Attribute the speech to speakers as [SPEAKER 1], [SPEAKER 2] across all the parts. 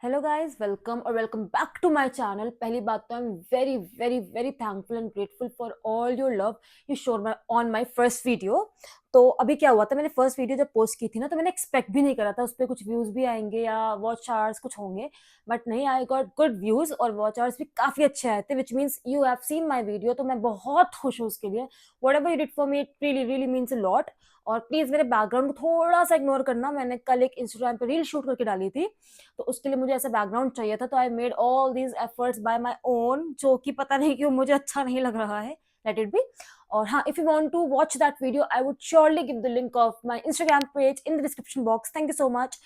[SPEAKER 1] Hello guys, welcome और welcome back to my channel. पहली बात तो I am very very very thankful and grateful for all your love you shower my on my first video. तो अभी क्या हुआ था, मैंने फर्स्ट वीडियो जब पोस्ट की थी ना, तो मैंने एक्सपेक्ट भी नहीं करा था उस पर कुछ व्यूज भी आएंगे या वॉच आवर्स कुछ होंगे। बट नहीं, आई गॉट गुड व्यूज और वॉच आवर्स भी काफी अच्छे आए थे, which means you have seen my video. तो मैं बहुत खुश हूँ उसके लिए। What ever you did for me, it really really means a lot. और प्लीज मेरे बैकग्राउंड को थोड़ा सा इग्नोर करना, मैंने कल एक इंस्टाग्राम पे रील शूट करके डाली थी, तो उसके लिए मुझे ऐसा बैकग्राउंड चाहिए था। तो I made all these efforts bye my own, जो कि पता नहीं क्यों मुझे अच्छा नहीं लग रहा है। Let it be. और हाँ, if you want to watch that video I would surely give the link of my Instagram page in the description box. Thank you so much.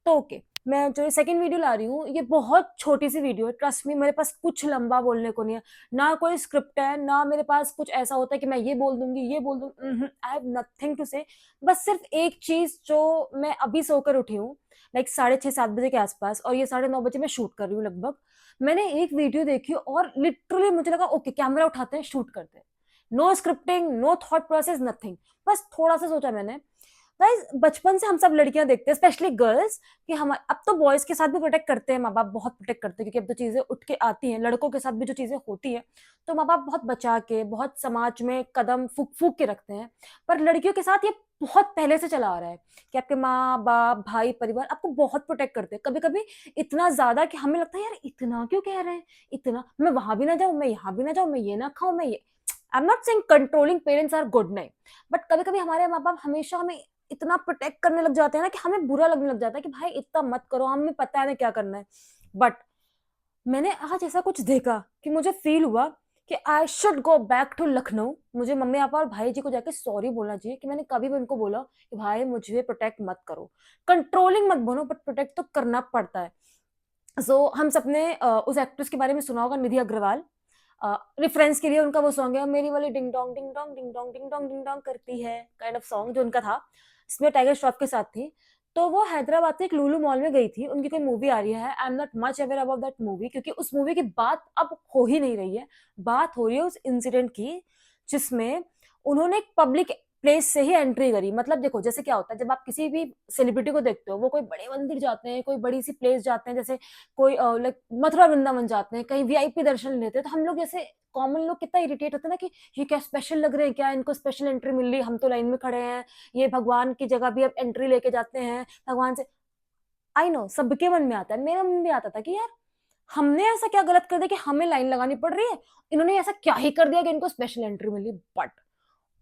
[SPEAKER 1] तो ओके, मैं जो सेकंड वीडियो ला रही हूँ ये बहुत छोटी सी वीडियो है। ट्रस्ट मी, मेरे पास कुछ लंबा बोलने को नहीं है, ना कोई स्क्रिप्ट है, ना मेरे पास कुछ ऐसा होता है कि मैं ये बोल दूंगी ये बोल दूंगी। आई हैव नथिंग टू से। बस सिर्फ एक चीज, जो मैं अभी सोकर उठी हूँ लाइक 6:30-7 बजे के आसपास, और ये 9:30 बजे मैं शूट कर रही हूँ लगभग। मैंने एक वीडियो देखी और लिटरली मुझे लगा ओके, कैमरा उठाते हैं, शूट करते हैं। No scripting, no thought process, nothing. बस थोड़ा सा सोचा मैंने। गाइस, बचपन से हम सब लड़कियां देखते हैं, स्पेशली गर्ल्स, कि हम अब तो बॉयज के साथ भी प्रोटेक्ट करते हैं, माँ बाप बहुत प्रोटेक्ट करते हैं, क्योंकि अब तो चीजें उठ के आती हैं, लड़कों के साथ भी जो चीजें होती है तो माँ बाप बहुत बचा के, बहुत समाज में कदम फूक फूक के रखते हैं। पर लड़कियों के साथ ये बहुत पहले से चला आ रहा है कि आपके माँ बाप, भाई, परिवार आपको बहुत प्रोटेक्ट करते हैं, कभी कभी इतना ज्यादा कि हमें लगता है यार इतना क्यों कह रहे हैं, इतना मैं वहां भी ना जाऊं, मैं यहाँ भी ना जाऊं, मैं ये ना खाऊं, मैं ये। I am not saying controlling parents are good, नहीं। बट कभी कभी हमारे माँ बाप हमेशा हमें इतना प्रोटेक्ट करने लग जाते हैं ना कि हमें बुरा लगने लग जाता है कि भाई इतना मत करो, हमें पता है हमें क्या करना है। बट मैंने आज ऐसा कुछ देखा कि मुझे फील हुआ कि I should go back to Lucknow. मुझे मम्मी पापा और भाई जी को जाके सॉरी बोलना चाहिए कि मैंने कभी भी उनको बोला कि भाई मुझे प्रोटेक्ट मत करो, कंट्रोलिंग मत बोलो, बट प्रोटेक्ट तो करना पड़ता है। हम सबने उस एक्ट्रेस के बारे में सुना होगा, निधि अग्रवाल। रेफरेंस के लिए उनका वो सॉन्ग है, मेरी वाली ding dong ding dong ding dong ding dong ding dong करती है, काइंड ऑफ सॉन्ग जो उनका था। इसमें टाइगर श्रॉफ के साथ थी। तो वो हैदराबाद के एक लुलु मॉल में गई थी, उनकी कोई मूवी आ रही है। I am not much aware about that movie, क्योंकि उस मूवी की बात अब हो ही नहीं रही है। बात हो रही है उस इंसिडेंट की जिसमें उन्होंने एक पब्लिक प्लेस से ही एंट्री करी। मतलब देखो, जैसे क्या होता है जब आप किसी भी सेलिब्रिटी को देखते हो, वो कोई बड़े मंदिर जाते हैं, कोई बड़ी सी प्लेस जाते हैं, जैसे कोई लाइक मथुरा वृंदावन जाते हैं, कहीं वीआईपी दर्शन लेते हैं, तो हम लोग जैसे कॉमन लोग कितना इरिटेट होते हैं ना कि ये क्या स्पेशल लग रहे हैं, क्या इनको स्पेशल एंट्री मिल रही, हम तो लाइन में खड़े हैं, ये भगवान की जगह भी अब एंट्री लेके जाते हैं भगवान से। आई नो सबके मन में आता है, मेरे मन में भी आता था कि यार हमने ऐसा क्या गलत कर दिया कि हमें लाइन लगानी पड़ रही है, इन्होंने ऐसा क्या ही कर दिया कि इनको स्पेशल एंट्री मिली। But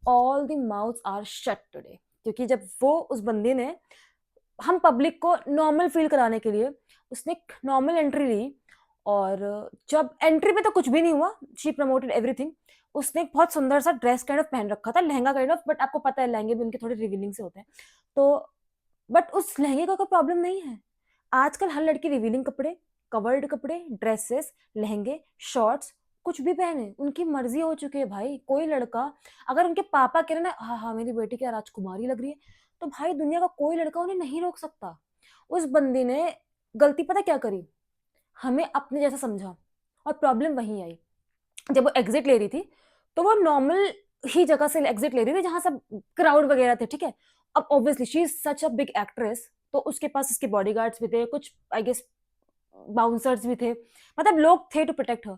[SPEAKER 1] all the mouths are shut today, क्योंकि जब वो उस बंदे ने हम पब्लिक को नॉर्मल फील कराने के लिए उसने एक नॉर्मल एंट्री ली, और जब एंट्री पे तो कुछ भी नहीं हुआ, शी प्रमोटेड एवरीथिंग। उसने एक बहुत सुंदर सा ड्रेस काइंड ऑफ पहन रखा था, लहंगा काइंड ऑफ, बट आपको पता है लहंगे भी उनके थोड़े रिवीलिंग से होते हैं। तो बट उस लहंगे का कोई प्रॉब्लम नहीं है। आजकल हर लड़की रिवीलिंग कपड़े, कवर्ड कपड़े, ड्रेसेस, लहंगे, शॉर्ट्स, कुछ भी पहने, उनकी मर्जी हो चुकी है भाई। कोई लड़का अगर उनके पापा कह रहे ना हाँ हाँ मेरी बेटी क्या राजकुमारी लग रही है, तो भाई दुनिया का कोई लड़का उन्हें नहीं रोक सकता। उस बंदी ने गलती पता क्या करी, हमें अपने जैसा समझा, और प्रॉब्लम वहीं आई। जब वो एग्जिट ले रही थी तो वो नॉर्मल ही जगह से एग्जिट ले रही थी जहां सब क्राउड वगैरह थे, ठीक है। अब obviously she is such a big actress, तो उसके पास उसके बॉडीगार्ड्स भी थे, कुछ आई गेस बाउंसर्स भी थे, मतलब लोग थे टू प्रोटेक्ट हर।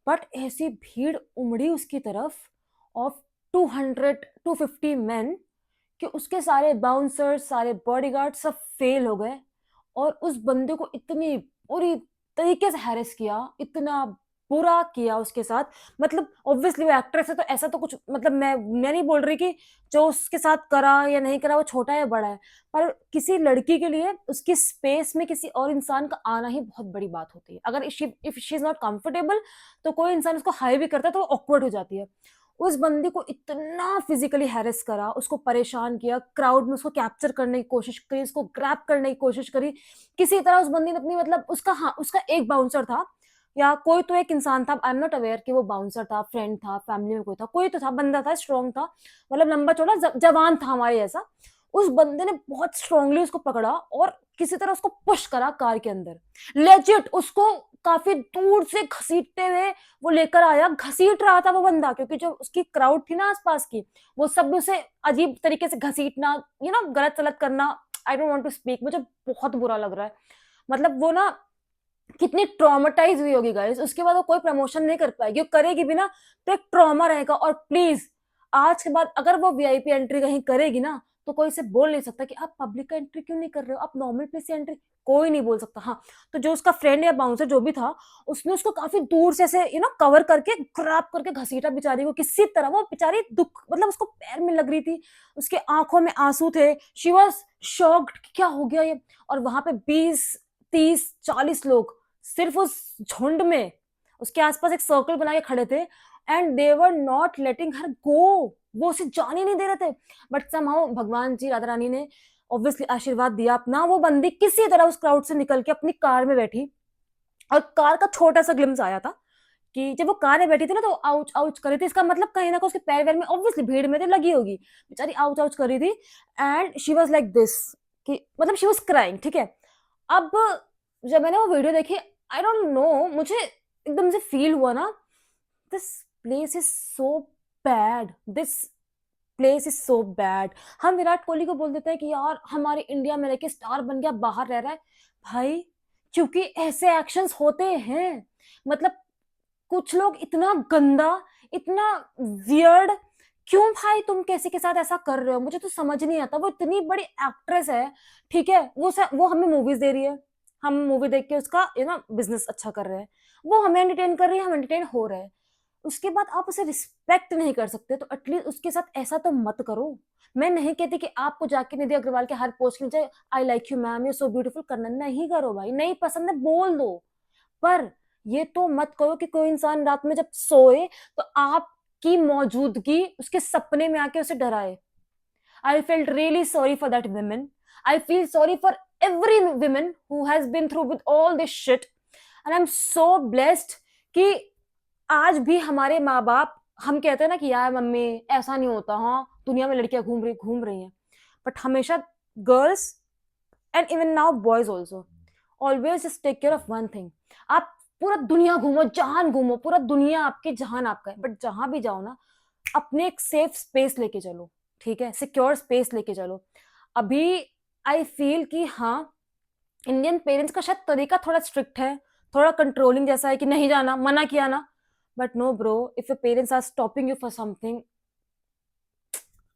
[SPEAKER 1] बट ऐसी भीड़ उमड़ी उसकी तरफ ऑफ 200-250 मैन कि उसके सारे बाउंसर्स, सारे बॉडीगार्ड सब फेल हो गए, और उस बंदे को इतनी बुरी तरीके से हैरेस किया, इतना बुरा किया उसके साथ। मतलब ऑब्वियसली वो एक्ट्रेस है तो ऐसा तो कुछ, मतलब मैं नहीं बोल रही कि जो उसके साथ करा या नहीं करा वो छोटा या बड़ा है, पर किसी लड़की के लिए उसकी स्पेस में किसी और इंसान का आना ही बहुत बड़ी बात होती है। अगर if she is not comfortable तो कोई इंसान उसको हाई भी करता है तो वो ऑकवर्ड हो जाती है। उस बंदी को इतना फिजिकली हैरेस करा, उसको परेशान किया, क्राउड में उसको कैप्चर करने की कोशिश करी, उसको ग्रैब करने की कोशिश करी, किसी तरह उस बंदी ने अपनी, मतलब उसका, हाँ उसका एक बाउंसर था या कोई तो एक इंसान था, आई एम नॉट अवेयर कि वो बाउंसर था, फ्रेंड था, फैमिली में कोई था, कोई तो था, बंदा था, स्ट्रॉन्ग था, मतलब लंबा चौड़ा जवान था हमारे जैसा। उस बंदे ने बहुत स्ट्रांगली उसको पकड़ा और किसी तरह उसको पुश करा कार के अंदर, लेजिट उसको काफी दूर से घसीटते हुए वो लेकर आया। घसीट रहा था वो बंदा, क्योंकि जो उसकी क्राउड थी ना आसपास की, वो सब उसे अजीब तरीके से घसीटना, गलत सलत करना। I don't want to speak, मुझे बहुत बुरा लग रहा है। मतलब वो ना कितनी ट्रॉमेटाइज हुई होगी गाइस, उसके बाद वो कोई प्रमोशन नहीं कर पाएगी, वो करेगी भी ना तो एक ट्रॉमा रहेगा। और प्लीज आज के बाद अगर वो वीआईपी एंट्री कहीं करेगी ना तो कोई से बोल नहीं सकता कि आप पब्लिक का एंट्री क्यों नहीं कर रहे हो, आप नॉर्मल प्लेस से एंट्री, कोई नहीं बोल सकता। हाँ, तो जो उसका फ्रेंड या बाउंसर जो भी था, उसने उसको काफी दूर से ऐसे कवर करके ग्रैब करके घसीटा बेचारी को किसी तरह। वो बेचारी दुख, मतलब उसको पैर में लग रही थी, उसके आंखों में आंसू थे, शी वॉज शॉक्ड क्या हो गया ये। और वहां पे 20 30 40 लोग सिर्फ उस झुंड में उसके आसपास एक सर्कल बना के खड़े थे, and they were not letting हर गो, वो उसे जाने नहीं दे रहे थे। बट समहाउ भगवान जी, राधा रानी ने ऑब्वियसली आशीर्वाद दिया अपना, वो बंदी किसी तरह उस क्राउड से निकल के अपनी कार में बैठी। और कार का छोटा सा ग्लिम्स आया था कि जब वो कार में बैठी थी ना तो आउच आउच कर रही थी, इसका मतलब कहीं ना कहीं उसके पैर वैर में ऑब्वियसली भीड़ में तो लगी होगी, बेचारी आउच आउच कर रही थी। And she was like this, कि मतलब शी वॉज क्राइंग, ठीक है। अब जब मैंने वो वीडियो देखी, आई डोंट नो, मुझे एकदम से फील हुआ ना, this place is so bad, this place is so bad. हम विराट कोहली को बोल देते हैं कि यार हमारे इंडिया में रह के स्टार बन गया, बाहर रह रहा है। भाई क्योंकि ऐसे एक्शंस होते हैं, मतलब कुछ लोग इतना गंदा, इतना वियर्ड, क्यों भाई तुम किसी के साथ ऐसा कर रहे हो, मुझे तो समझ नहीं आता। वो इतनी बड़ी एक्ट्रेस है, ठीक है, वो हमें मूवीज दे रही है, हम मूवी देख के उसका बिजनेस अच्छा कर रहे हैं, वो हमें एंटरटेन कर रही है, हम एंटरटेन हो रहे हैं। उसके बाद आप उसे रिस्पेक्ट नहीं कर सकते तो एटलीस्ट उसके साथ ऐसा तो मत करो। मैं नहीं कहती कि आपको जाके निधि अग्रवाल के हर पोस्ट के नीचे I like you ma'am, you so beautiful करना नहीं करो भाई, नहीं पसंद है बोल दो। पर ये तो मत करो कि कोई इंसान रात में जब सोए तो आपकी मौजूदगी उसके सपने में आके उसे डराए। I felt really sorry for that women. I feel sorry for every woman who has been through with all this shit. And I'm so blessed कि आज भी हमारे माँ बाप, हम कहते हैं ना कि यार मम्मी ऐसा नहीं होता, हाँ दुनिया में लड़कियां घूम रही हैं, बट हमेशा girls and even now boys also always just take care of one thing. आप पूरा दुनिया घूमो, जहान घूमो, पूरा दुनिया आपके, जहान आपका है, बट जहां भी जाओ ना अपने एक सेफ स्पेस लेके चलो, ठीक है, सिक्योर स्पेस लेके चलो। अभी आई फील कि हाँ इंडियन पेरेंट्स का शायद तरीका थोड़ा स्ट्रिक्ट है, थोड़ा कंट्रोलिंग जैसा है कि नहीं जाना, मना किया ना। But no bro, if your parents are stopping you for something,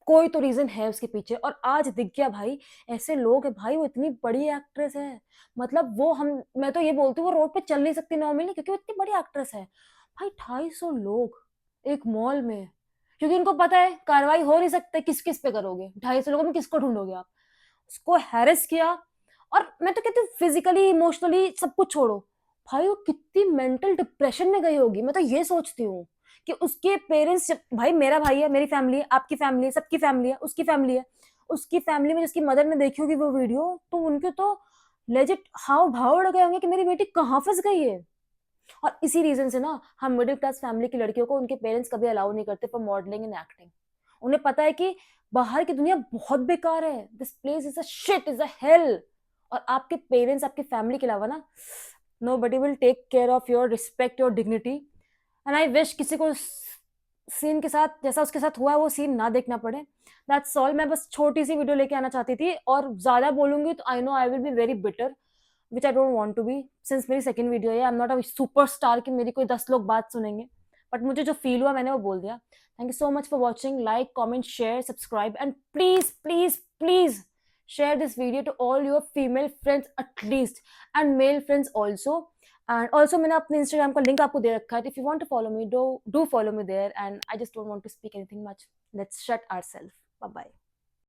[SPEAKER 1] कोई तो रीजन है उसके पीछे। और आज दिख गया भाई, ऐसे लोग है भाई, वो इतनी बड़ी एक्ट्रेस है, मतलब वो हम, मैं तो ये बोलती हूँ वो रोड पे चल नहीं सकती नॉर्मली क्योंकि वो इतनी बड़ी एक्ट्रेस है। भाई 250 लोग एक मॉल में, क्योंकि उनको पता है कार्रवाई हो नहीं सकती, किस किस पे करोगे, 250 लोगों में किसको ढूंढोगे आप। उसको हैरेस किया, और मैं तो कहती हूँ फिजिकली इमोशनली सब कुछ छोड़ो, भाई वो कितनी मेंटल डिप्रेशन में गई होगी। मैं तो ये सोचती हूँ कि उसके पेरेंट्स, भाई मेरा भाई है, मेरी फैमिली है, आपकी फैमिली है, सबकी फैमिली है, उसकी फैमिली है, उसकी फैमिली में जिसकी मदर ने देखी होगी वो वीडियो, तो उनके तो लेजिट हाव भाव उड़ गए होंगे कि मेरी बेटी कहाँ फंस गई है। और इसी रीजन से ना हम मिडिल क्लास फैमिली की लड़कियों को उनके पेरेंट्स कभी अलाउ नहीं करते फॉर मॉडलिंग एंड एक्टिंग। उन्हें पता है कि बाहर की दुनिया बहुत बेकार है, this place is a shit, is a hell. और आपके पेरेंट्स, आपकी फैमिली के अलावा ना nobody will take care of your respect, your dignity. And I wish किसी को सीन के साथ जैसा उसके साथ हुआ है वो सीन ना देखना पड़े। That's all. मैं बस छोटी सी वीडियो लेके आना चाहती थी, और ज्यादा बोलूंगी तो I know I will be very bitter, which I don't want to be, since मेरी सेकंड वीडियो है। I am not a superstar कि मेरी कोई 10 लोग बात सुनेंगे, बट मुझे जो फील हुआ मैंने वो बोल दिया। Thank you so much for watching, like comment share subscribe, and please please please share this video to all your female friends at least, and male friends also. And also मैंने अपने Instagram का link आपको दे रखा है, if you want to follow me, do follow me there, and I just don't want to speak anything much. Let's shut ourselves. Bye bye.